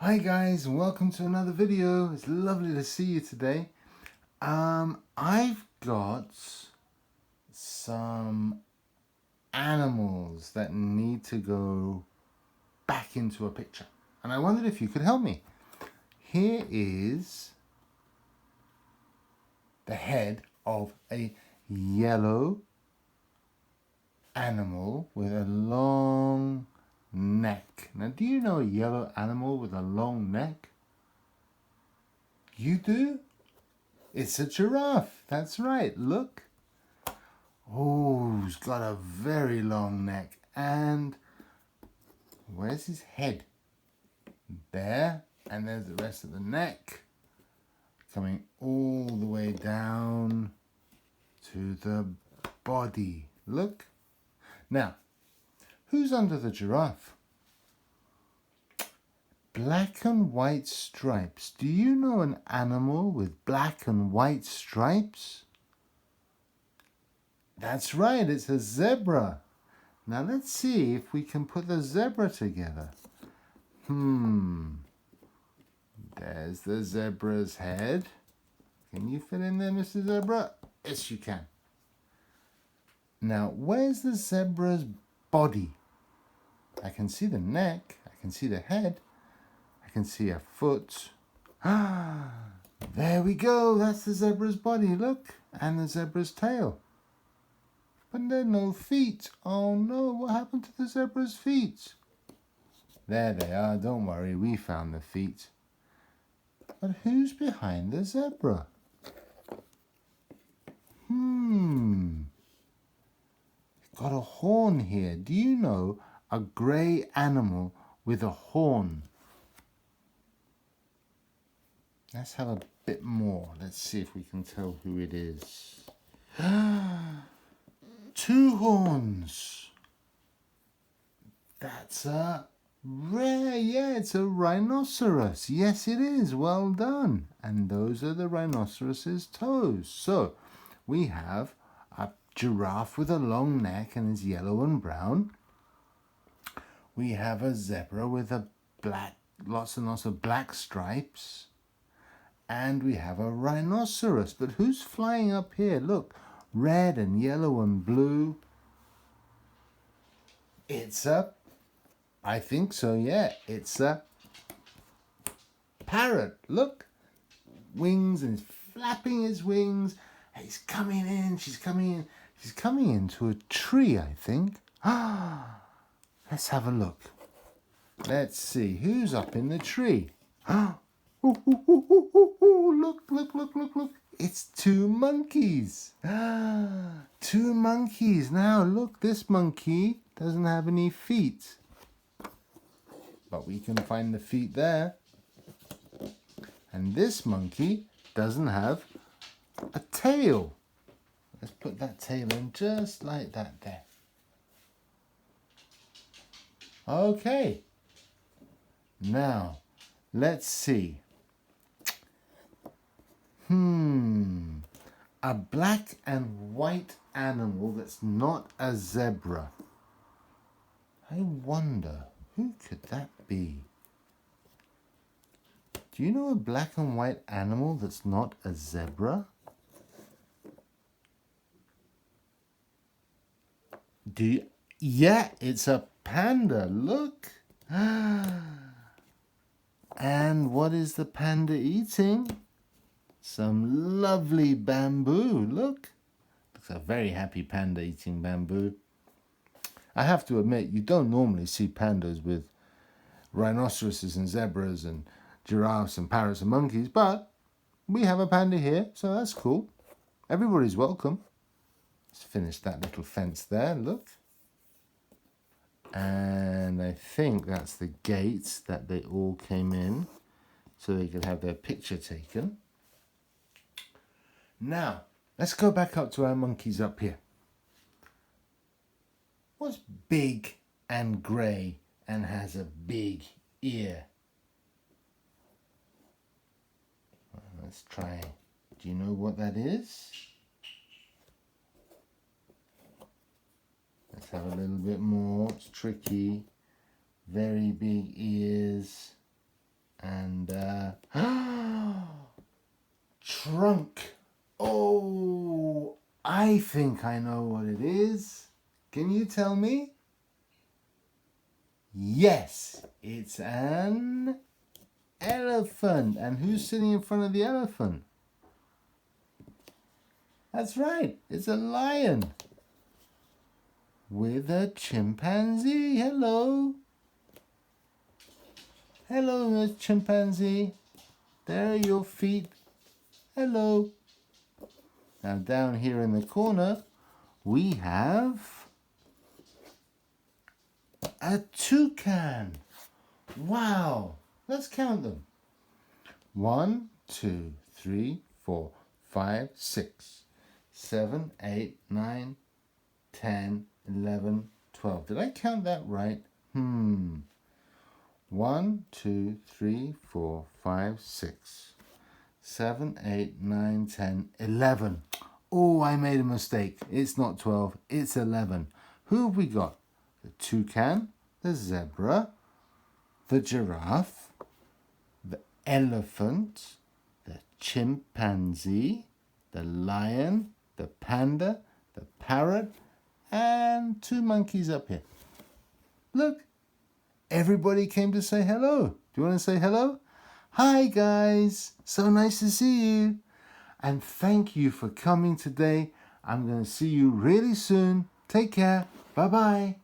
Hi guys, and welcome to another video. It's lovely to see you today. I've got some animals that need to go back into a picture, and I wondered if you could help me. Here is the head of a yellow animal with a long neck. Now, do you know a yellow animal with a long neck? You do? It's a giraffe. That's right. Look. Oh, he's got a very long neck. And where's his head? There. And there's the rest of the neck. Coming all the way down to the body. Look. Now, who's under the giraffe? Black and white stripes. Do you know an animal with black and white stripes? That's right, it's a zebra. Now let's see if we can put the zebra together. There's the zebra's head. Can you fit in there, Mr. Zebra? Yes, you can. Now, where's the zebra's body? I can see the neck. I can see the head. I can see a foot. There we go. That's the zebra's body. Look. And the zebra's tail. But there are no feet. Oh no, what happened to the zebra's feet? There they are. Don't worry, we found the feet. But who's behind the zebra? Got a horn here. Do you know a grey animal with a horn? Let's have a bit more. Let's see if we can tell who it is. Two horns. That's a it's a rhinoceros. Yes, it is. Well done. And those are the rhinoceros's toes. So we have a giraffe with a long neck and is yellow and brown. We have a zebra with a lots and lots of black stripes. And we have a rhinoceros. But who's flying up here? Look, red and yellow and blue. I think so, yeah. It's a parrot. Look, wings, and he's flapping his wings. He's coming in. She's coming in. She's coming into a tree, I think. Let's have a look. Let's see who's up in the tree. Look, look. It's two monkeys. Two monkeys. Now, look, this monkey doesn't have any feet. But we can find the feet there. And this monkey doesn't have a tail. Let's put that tail in just like that there. Okay. Now, let's see. A black and white animal that's not a zebra. I wonder, who could that be? Do you know a black and white animal that's not a zebra? Yeah, it's a panda. Look. And what is the panda eating? Some lovely bamboo. Look. Looks a very happy panda eating bamboo. I have to admit, you don't normally see pandas with rhinoceroses and zebras and giraffes and parrots and monkeys, but we have a panda here, so that's cool. Everybody's welcome. Let's finish that little fence there, look. And I think that's the gates that they all came in so they could have their picture taken. Now, let's go back up to our monkeys up here. What's big and grey and has a big ear? Let's try. Do you know what that is? Let's have a little bit more. It's tricky. Very big ears. I think I know what it is. Can you tell me? Yes, it's an elephant. And who's sitting in front of the elephant? That's right, it's a lion with a chimpanzee. Hello. Hello, Miss Chimpanzee. There are your feet. Hello. Now down here in the corner, we have a toucan. Wow. Let's count them. 1, 2, 3, 4, 5, 6, 7, 8, 9, 10, 11, 12. Did I count that right? 1, 2, 3, 4, 5, 6, 7, 8, 9, 10, 11. Oh, I made a mistake. It's not 12, it's 11. Who have we got? The toucan, the zebra, the giraffe, the elephant, the chimpanzee, the lion, the panda, the parrot, and 2 monkeys up here. Look, everybody came to say hello. Do you want to say hello? Hi guys, so nice to see you. And thank you for coming today. I'm going to see you really soon. Take care. Bye-bye.